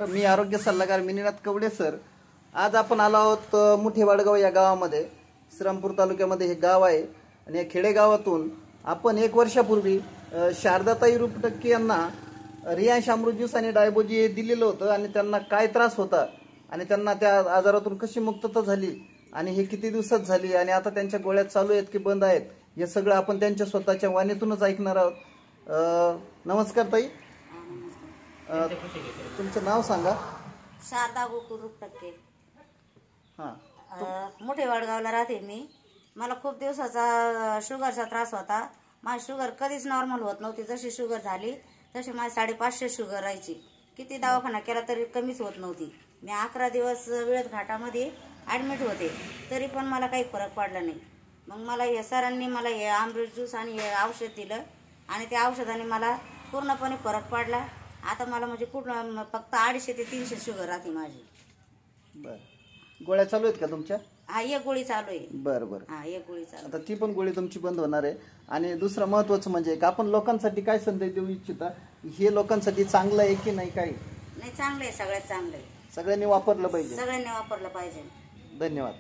मी आरोग्य सल्लागार मिनीनाथ कवडे सर। आज आपण आलो आहोत मुठेवाडगाव या गावामध्ये। श्रीरामपूर तालुक्यामध्ये हे गाव आहे आणि या खेडेगावातून आपण 1 वर्षापूर्वी शारदाताई रुपटक्के यांना रियांश अमृत ज्यूस आणि डायबोजी दिलेलं होतं आणि त्यांना काय त्रास होता आणि त्यांना त्या आजारातून कशी मुक्तता झाली आणि हे किती दिवसात झाली आणि आता त्यांच्या गोळ्या चालू आहेत की बंद आहेत हे सगळं आपण त्यांच्या स्वतःच्या वाणीतूनच ऐकणार आहोत। नमस्कार ताई, तुमचं नाव सांगा। शारदा गोकुळ रुपटक्के। हां, मुठेवाडगावला राहते मी। मला खूप दिवसाचा शुगरचा त्रास होता। माझी शुगर कधीच नॉर्मल होत नव्हती। जशी शुगर झाली तशी माझी 550 शुगर राहायची। किती दवाखाना केला तरी कमीच होत नव्हती। मी 11 दिवस वेळेत घाटामध्ये ॲडमिट होते तरी पण मला काही फरक पडला नाही। मग मला या सरांनी मला हे अमृत ज्यूस आणि हे औषध दिलं आणि त्या औषधाने मला पूर्णपणे फरक पडला। आता मला म्हणजे पूर्ण फक्त 250 ते 300 शुगर राहते माझी। बर, गोळ्या चालू आहेत का तुमच्या? हा, एक गोळी चालू आहे। बर बर, हा, एक गोळी चालू। आता ती पण गोळी तुमची बंद होणार आहे। आणि दुसरं महत्त्वाचं म्हणजे आपण लोकांसाठी काय संदेश देऊ इच्छिता? हे लोकांसाठी चांगलं आहे की नाही? काही नाही, चांगलं आहे, सगळ्यात चांगलं आहे। सगळ्यांनी वापरलं पाहिजे। सगळ्यांनी वापरलं पाहिजे। धन्यवाद।